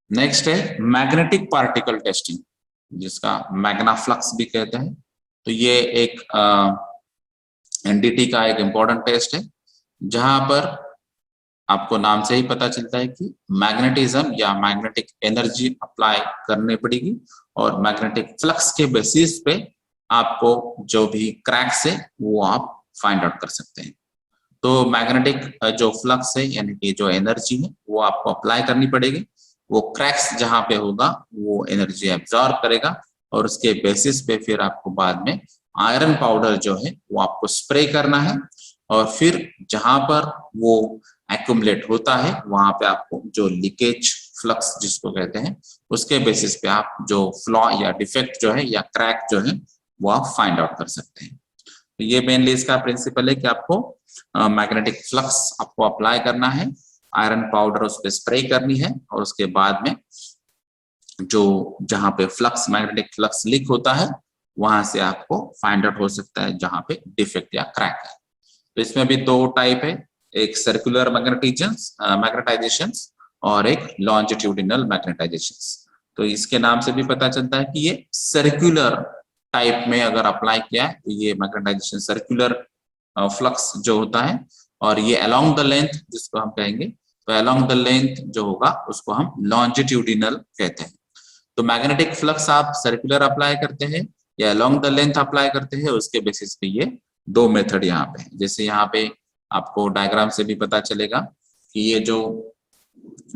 Next है magnetic particle testing, जिसका Magna flux भी कहते हैं। तो ये एक एनडीटी का एक इम्पोर्टेंट टेस्ट है, जहां पर आपको नाम से ही पता चलता है कि मैग्नेटिज्म या मैग्नेटिक एनर्जी अप्लाई करनी पड़ेगी, और मैग्नेटिक फ्लक्स के बेसिस पे आपको जो भी क्रैक्स है वो आप फाइंड आउट कर सकते हैं। तो मैग्नेटिक जो फ्लक्स है यानी कि जो एनर्जी है वो आपको अप्लाई करनी पड़ेगी। वो क्रैक्स जहां पे होगा वो एनर्जी एब्जॉर्ब करेगा, और उसके बेसिस पे फिर आपको बाद में आयरन पाउडर जो है वो आपको स्प्रे करना है, और फिर जहां पर वो एक्यूमुलेट होता है वहां पे आपको जो लीकेज फ्लक्स जिसको कहते हैं उसके बेसिस पे आप जो फ्लॉ या डिफेक्ट जो है या क्रैक जो है वो आप फाइंड आउट कर सकते हैं। तो ये मेनली इसका प्रिंसिपल है कि आपको मैग्नेटिक फ्लक्स आपको अप्लाई करना है, आयरन पाउडर उस पर स्प्रे करनी है, और उसके बाद में जो जहां पे फ्लक्स मैग्नेटिक फ्लक्स लीक होता है वहां से आपको फाइंड आउट हो सकता है जहां पे डिफेक्ट या क्रैक है। तो इसमें भी दो टाइप है, एक सर्कुलर मैग्नेटाइजेशन और एक लॉन्जिट्यूडिनल मैग्नेटाइजेशन। तो इसके नाम से भी पता चलता है कि ये सर्कुलर टाइप में अगर अप्लाई किया है तो ये मैग्नेटाइजेशन सर्कुलर फ्लक्स जो होता है, और ये अलोंग द लेंथ जिसको हम कहेंगे, तो अलोंग द लेंथ जो होगा उसको हम लॉन्जिट्यूडिनल कहते हैं। तो मैग्नेटिक फ्लक्स आप सर्कुलर अप्लाई करते हैं या अलोंग द लेंथ अप्लाई करते हैं, उसके बेसिस पे ये दो मेथड यहाँ पे है। जैसे यहाँ पे आपको डायग्राम से भी पता चलेगा कि ये जो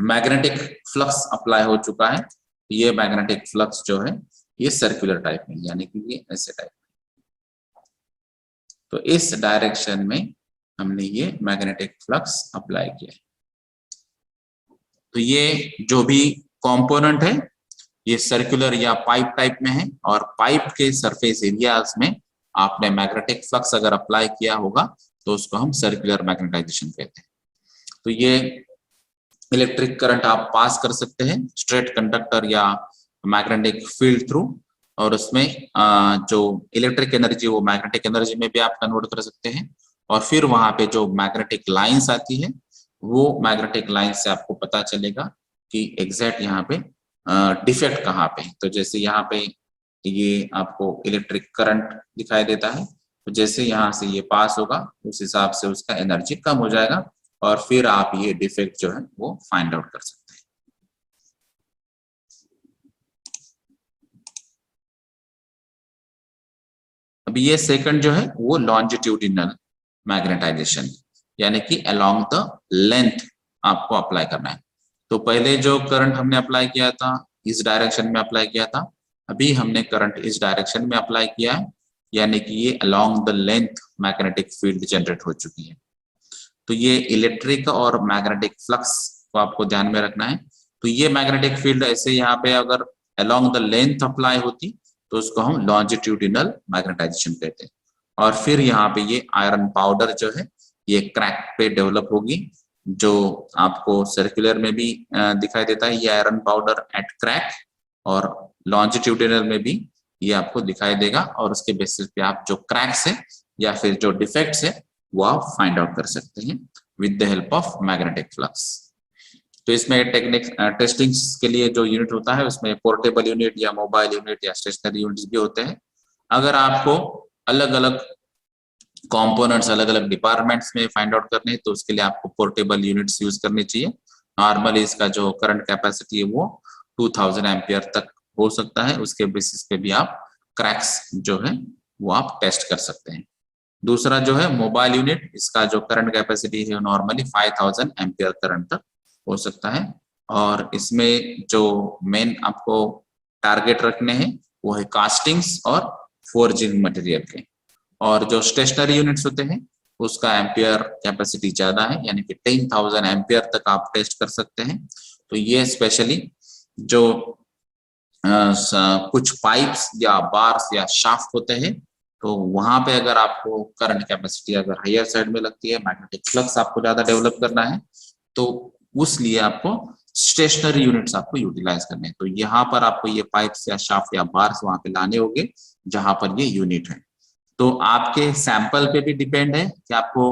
मैग्नेटिक फ्लक्स अप्लाई हो चुका है, ये मैग्नेटिक फ्लक्स जो है ये सर्कुलर टाइप में, यानी कि ये ऐसे टाइप में। तो इस डायरेक्शन में हमने ये मैग्नेटिक फ्लक्स अप्लाई किया है। तो ये जो भी कंपोनेंट है ये सर्कुलर या पाइप टाइप में है, और पाइप के सरफेस एरियाज में आपने मैग्नेटिक फ्लक्स अगर अप्लाई किया होगा तो उसको हम सर्कुलर मैग्नेटाइजेशन कहते हैं। तो ये इलेक्ट्रिक करंट आप पास कर सकते हैं स्ट्रेट कंडक्टर या मैग्नेटिक फील्ड थ्रू, और उसमें जो इलेक्ट्रिक एनर्जी वो मैग्नेटिक एनर्जी में भी आप कन्वर्ट कर सकते हैं। और फिर वहां पे जो मैग्नेटिक लाइंस आती है वो मैग्नेटिक लाइन से आपको पता चलेगा कि एग्जैक्ट यहाँ पे डिफेक्ट कहाँ पे है। तो जैसे यहाँ पे ये आपको इलेक्ट्रिक करंट दिखाई देता है, तो जैसे यहाँ से ये पास होगा उस हिसाब से उसका एनर्जी कम हो जाएगा, और फिर आप ये डिफेक्ट जो है वो फाइंड आउट कर सकते हैं। अभी ये सेकंड जो है वो लॉन्जिट्यूडिनल मैग्नेटाइजेशन, यानी कि अलोंग द लेंथ आपको अप्लाई करना है। तो पहले जो करंट हमने अप्लाई किया था इस डायरेक्शन में अप्लाई किया था, अभी हमने करंट इस डायरेक्शन में अप्लाई किया है, यानी कि ये along the length magnetic field generate हो चुकी है। तो ये इलेक्ट्रिक और मैग्नेटिक फ्लक्स को आपको ध्यान में रखना है। तो ये मैग्नेटिक फील्ड ऐसे यहाँ पे अगर अलोंग द लेंथ अप्लाई होती तो उसको हम लॉन्जिट्यूडिनल मैग्नेटाइजेशन कहते हैं। और फिर यहाँ पे ये आयरन पाउडर जो है ये क्रैक पे डेवलप होगी, जो आपको सर्कुलर में भी दिखाई देता है ये आयरन पाउडर एट क्रैक, और लॉन्जिट्यूडिनल में भी ये आपको दिखाई देगा, और उसके बेसिस पे आप जो क्रैक्स है या फिर जो डिफेक्ट्स है वो आप फाइंड आउट कर सकते हैं with the help of magnetic flux. तो इसमें टेक्निक टेस्टिंग के लिए जो यूनिट होता है उसमें पोर्टेबल यूनिट या मोबाइल यूनिट या स्टेशनरी यूनिट्स भी होते हैं। अगर आपको अलग अलग कंपोनेंट्स अलग अलग डिपार्टमेंट्स में फाइंड आउट करने हैं तो उसके लिए आपको पोर्टेबल यूनिट्स यूज करनी चाहिए। नॉर्मली इसका जो करंट कैपेसिटी है वो 2000 एम्पियर तक हो सकता है, उसके बेसिस पे भी आप क्रैक्स जो है वो आप टेस्ट कर सकते हैं। दूसरा जो है मोबाइल यूनिट, इसका जो करंट कैपेसिटी है नॉर्मली 5000 एम्पियर करंट तक हो सकता है, और इसमें जो मेन आपको टारगेट रखने हैं वो है कास्टिंग्स और फोर्जिंग मटेरियल के। और जो स्टेशनरी यूनिट्स होते हैं उसका एम्पियर कैपेसिटी ज्यादा है, यानी कि 10,000 एम्पियर तक आप टेस्ट कर सकते हैं। तो ये स्पेशली जो कुछ पाइप्स या बार्स या शाफ्ट होते हैं, तो वहां पे अगर आपको करंट कैपेसिटी अगर हायर साइड में लगती है, मैग्नेटिक फ्लक्स आपको ज्यादा डेवलप करना है, तो उस लिए आपको स्टेशनरी यूनिट्स आपको यूटिलाइज करने हैं। तो यहाँ पर आपको ये पाइप्स या शाफ्ट या बार्स वहां पे लाने होंगे जहां पर ये यूनिट है। तो आपके सैंपल पे भी डिपेंड है कि आपको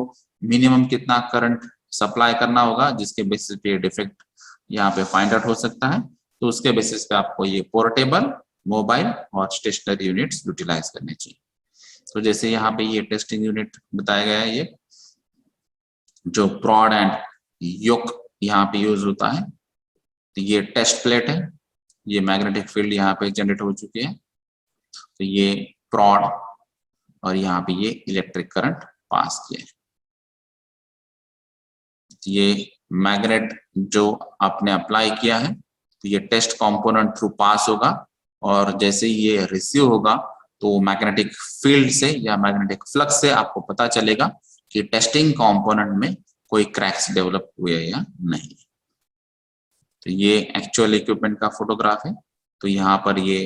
मिनिमम कितना करंट सप्लाई करना होगा, जिसके बेसिस पे डिफेक्ट यहाँ पे फाइंड आउट हो सकता है। तो उसके बेसिस पे आपको ये पोर्टेबल, मोबाइल और स्टेशनरी यूनिट्स यूटिलाइज करने चाहिए। तो जैसे यहाँ पे ये टेस्टिंग यूनिट बताया गया है, ये जो प्रॉड एंड योक यहाँ पे यूज होता है। तो ये टेस्ट प्लेट है, ये मैग्नेटिक फील्ड यहाँ पे जनरेट हो चुकी है, तो ये प्रॉड और यहाँ पे ये इलेक्ट्रिक करंट पास किया है। तो ये मैग्नेट जो आपने अप्लाई किया है, तो ये टेस्ट कंपोनेंट थ्रू पास होगा, और जैसे ये रिसीव होगा तो मैग्नेटिक फील्ड से या मैग्नेटिक फ्लक्स से आपको पता चलेगा कि टेस्टिंग कंपोनेंट में कोई क्रैक्स डेवलप हुए या नहीं। तो ये एक्चुअल इक्विपमेंट का फोटोग्राफ है। तो यहाँ पर ये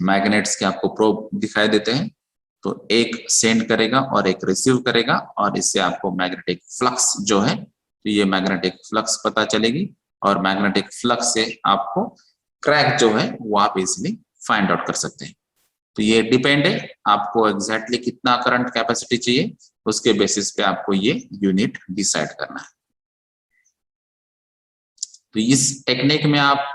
मैग्नेट्स के आपको प्रोब दिखाई देते हैं, तो एक सेंड करेगा और एक रिसीव करेगा, और इससे आपको मैग्नेटिक फ्लक्स जो है, तो ये मैग्नेटिक फ्लक्स पता चलेगी, और मैग्नेटिक फ्लक्स से आपको क्रैक जो है वो आप इजिली फाइंड आउट कर सकते हैं। तो ये डिपेंड है आपको एग्जैक्टली कितना करंट कैपेसिटी चाहिए, उसके बेसिस पे आपको ये यूनिट डिसाइड करना है। तो इस टेक्निक में आप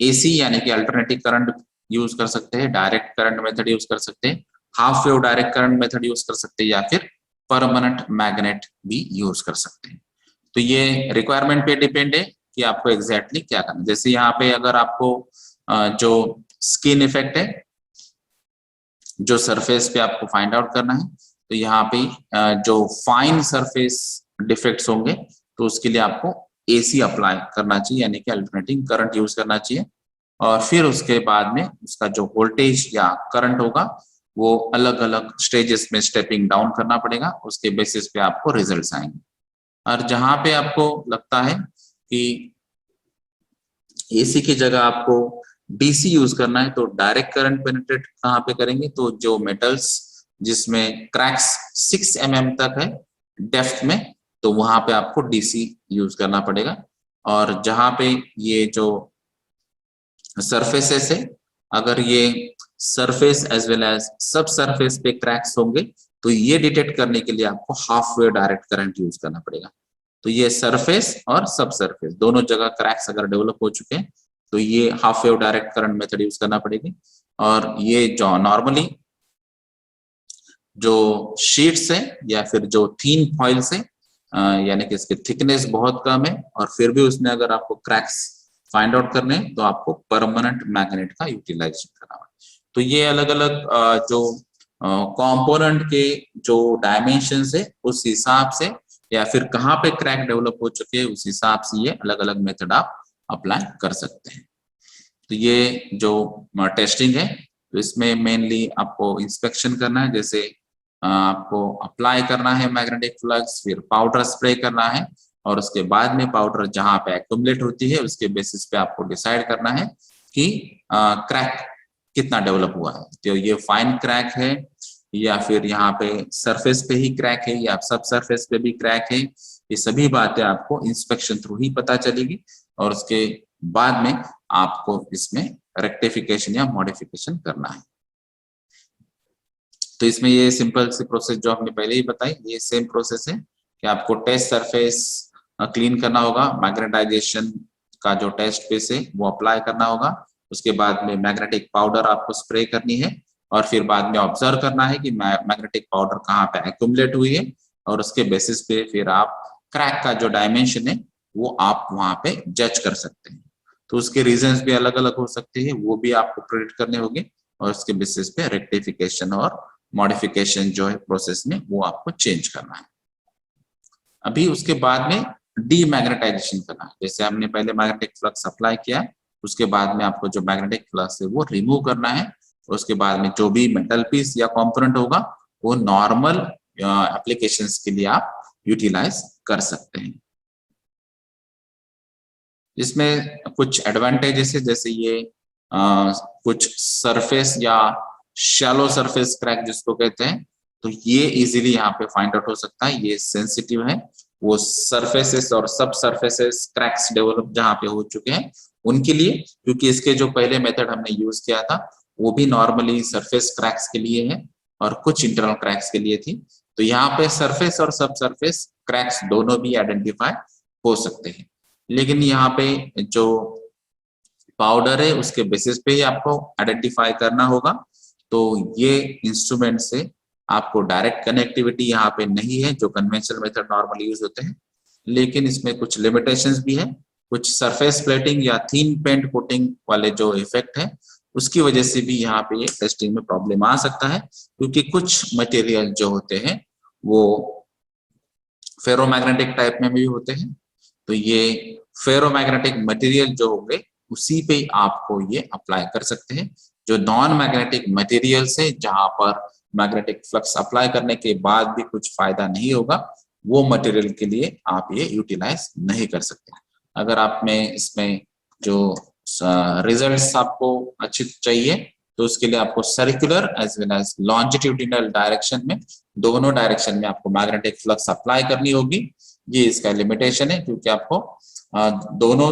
एसी यानी कि अल्टरनेटिव करंट यूज कर सकते हैं, डायरेक्ट करंट मेथड यूज कर सकते हैं, half wave direct current method use कर सकते हैं, या फिर परमानेंट मैग्नेट भी यूज कर सकते हैं। तो ये रिक्वायरमेंट पे डिपेंड है कि आपको एग्जैक्टली क्या करना है। जैसे यहाँ पे अगर आपको जो स्किन इफेक्ट है, जो सरफेस पे आपको फाइंड आउट करना है, तो यहाँ पे जो फाइन सरफेस डिफेक्ट्स होंगे, तो उसके लिए आपको एसी अप्लाई करना चाहिए, यानी कि अल्टरनेटिंग करंट यूज करना चाहिए, और फिर उसके बाद में उसका जो वोल्टेज या करंट होगा वो अलग अलग स्टेजेस में स्टेपिंग डाउन करना पड़ेगा, उसके बेसिस पे आपको रिजल्ट्स आएंगे। और जहां पे आपको लगता है कि एसी की जगह आपको डीसी यूज करना है, तो डायरेक्ट करंट पेनिट्रेट कहाँ पे करेंगे, तो जो मेटल्स जिसमें क्रैक्स 6 mm तक है डेप्थ में, तो वहां पे आपको डीसी यूज करना पड़ेगा। और जहां पे ये जो सरफेसेस है, अगर ये सरफेस एज वेल एज सब सरफेस पे क्रैक्स होंगे, तो ये डिटेक्ट करने के लिए आपको half wave direct current use करना पड़ेगा। तो ये सरफेस और सब सरफेस दोनों जगह क्रैक्स अगर डेवलप हो चुके हैं, तो ये half wave direct current method use करना पड़ेगी। और ये जो नॉर्मली जो शीट्स है या फिर जो थीन फॉइल्स है, यानी कि इसकी थिकनेस बहुत कम है, और फिर भी उसमें अगर आपको क्रैक्स फाइंड आउट करने हैं, तो आपको परमानेंट मैग्नेट का यूटिलाइजेशन करना है। तो ये अलग अलग जो कंपोनेंट के जो डायमेंशंस है उस हिसाब से, या फिर कहाँ पे क्रैक डेवलप हो चुके हैं उस हिसाब से ये अलग अलग मेथड आप अप्लाई कर सकते हैं। तो ये जो टेस्टिंग है, तो इसमें मेनली आपको इंस्पेक्शन करना है, जैसे आपको अप्लाई करना है मैग्नेटिक फ्लक्स, फिर पाउडर स्प्रे करना है, और उसके बाद में पाउडर जहां पे एक्यूमुलेट होती है उसके बेसिस पे आपको डिसाइड करना है कि क्रैक कितना डेवलप हुआ है, तो ये फाइन क्रैक है या फिर यहाँ पे सरफेस पे ही क्रैक है या सब सरफेस पे भी क्रैक है। ये सभी बातें आपको इंस्पेक्शन थ्रू ही पता चलेगी, और उसके बाद में आपको इसमें रेक्टिफिकेशन या मॉडिफिकेशन करना है। तो इसमें ये सिंपल सी प्रोसेस जो आपने पहले ही बताई, ये सेम प्रोसेस है कि आपको टेस्ट सरफेस क्लीन करना होगा, मैग्नेटाइजेशन का जो टेस्ट फेस है वो अप्लाई करना होगा, उसके बाद में मैग्नेटिक पाउडर आपको स्प्रे करनी है, और फिर बाद में ऑब्जर्व करना है कि मैग्नेटिक पाउडर कहाँ पे एक्यूमुलेट हुई है, और उसके बेसिस पे फिर आप क्रैक का जो डायमेंशन है वो आप वहां पे जज कर सकते हैं। तो उसके रीजंस भी अलग अलग हो सकते हैं, वो भी आपको प्रेडिक्ट करने होंगे, और उसके बेसिस पे रेक्टिफिकेशन और मॉडिफिकेशन जो है प्रोसेस में वो आपको चेंज करना है। अभी उसके बाद में डीमैग्नेटाइजेशन करना है, जैसे हमने पहले मैग्नेटिक फ्लक्स अप्लाई किया, उसके बाद में आपको जो मैग्नेटिक फ्लक्स है वो रिमूव करना है, उसके बाद में जो भी मेटल पीस या कंपोनेंट होगा वो नॉर्मल एप्लीकेशंस के लिए आप यूटिलाइज कर सकते हैं। इसमें कुछ एडवांटेजेस है, जैसे ये कुछ सरफेस या शैलो सरफेस क्रैक जिसको कहते हैं, तो ये इजीली यहाँ पे फाइंड आउट हो सकता है, ये सेंसिटिव है। वो सरफेसेस और सब सरफेसेस क्रैक्स डेवलप जहाँ पे हो चुके हैं उनके लिए, क्योंकि इसके जो पहले मेथड हमने यूज किया था वो भी नॉर्मली सरफेस क्रैक्स के लिए है और कुछ इंटरनल क्रैक्स के लिए थी। तो यहाँ पे सरफेस और सब सरफेस क्रैक्स दोनों भी आइडेंटिफाई हो सकते हैं, लेकिन यहाँ पे जो पाउडर है उसके बेसिस पे ही आपको आइडेंटिफाई करना होगा। तो ये इंस्ट्रूमेंट से आपको डायरेक्ट कनेक्टिविटी यहाँ पे नहीं है जो कन्वेंशनल मेथड नॉर्मली यूज होते हैं, लेकिन इसमें कुछ लिमिटेशंस भी है। कुछ सरफेस प्लेटिंग या थीन पेंट कोटिंग वाले जो इफेक्ट है उसकी वजह से भी यहाँ पे ये टेस्टिंग में प्रॉब्लम आ सकता है, क्योंकि कुछ मटेरियल जो होते हैं वो फेरोमैग्नेटिक टाइप में भी होते हैं। तो ये फेरोमैग्नेटिक मटेरियल जो होंगे उसी पे आपको ये अप्लाई कर सकते हैं। जो नॉन मैग्नेटिक मटेरियल से जहां पर मैग्नेटिक फ्लक्स अप्लाई करने के बाद भी कुछ फायदा नहीं होगा, वो मटेरियल के लिए आप ये यूटिलाइज नहीं कर सकते। अगर आप में इसमें जो रिजल्ट्स आपको अच्छे चाहिए तो उसके लिए आपको circular as well as longitudinal direction में, दोनों डायरेक्शन में आपको मैग्नेटिक फ्लक्स अप्लाई करनी होगी। ये इसका लिमिटेशन है, क्योंकि आपको दोनों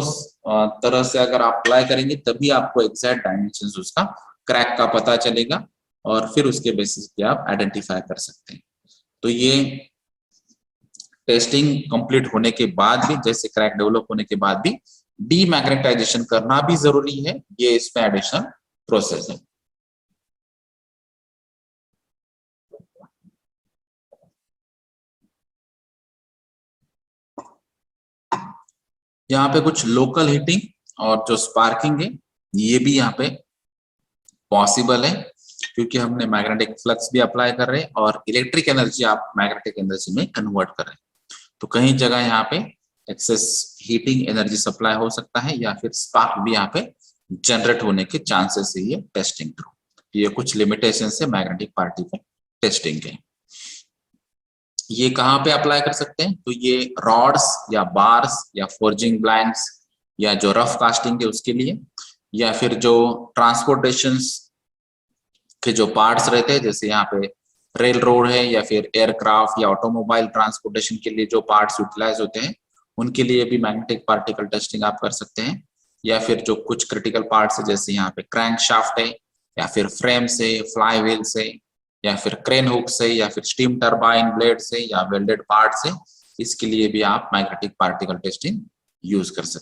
तरह से अगर आप अप्लाई करेंगे तभी आपको एग्जैक्ट डायमेंशंस उसका क्रैक का पता चलेगा और फिर उसके बेसिस पे आप आइडेंटिफाई कर सकते हैं। तो ये टेस्टिंग कंप्लीट होने के बाद भी, जैसे क्रैक डेवलप होने के बाद भी डीमैग्नेटाइजेशन करना भी जरूरी है। ये इसमें एडिशनल प्रोसेस है। यहाँ पे कुछ लोकल हीटिंग और जो स्पार्किंग है ये भी यहाँ पे पॉसिबल है, क्योंकि हमने मैग्नेटिक फ्लक्स भी अप्लाई कर रहे हैं और इलेक्ट्रिक एनर्जी आप मैग्नेटिक एनर्जी में कन्वर्ट कर रहे हैं। तो कहीं जगह यहाँ पे एक्सेस हीटिंग एनर्जी सप्लाई हो सकता है या फिर स्पार्क भी यहाँ पे जनरेट होने के चांसेस है ये टेस्टिंग थ्रू। ये कुछ लिमिटेशन है मैग्नेटिक पार्टिकल टेस्टिंग के। ये कहाँ पे अप्लाई कर सकते हैं? तो ये रॉड्स या बार्स या फोर्जिंग ब्लैंक्स या जो रफ कास्टिंग है उसके लिए, या फिर जो ट्रांसपोर्टेशन के जो पार्ट्स रहते हैं, जैसे यहाँ पे रेल रोड है या फिर एयरक्राफ्ट या ऑटोमोबाइल ट्रांसपोर्टेशन के लिए जो पार्ट्स यूटिलाइज होते हैं उनके लिए भी मैग्नेटिक पार्टिकल टेस्टिंग आप कर सकते हैं। या फिर जो कुछ क्रिटिकल पार्ट्स है, जैसे यहाँ पे क्रैंक शाफ्ट है या फिर फ्रेम से, फ्लाई व्हील से या फिर क्रेन हुक से या फिर स्टीम टरबाइन ब्लेड से या वेल्डेड पार्ट से, इसके लिए भी आप मैग्नेटिक पार्टिकल टेस्टिंग यूज कर सकते हैं।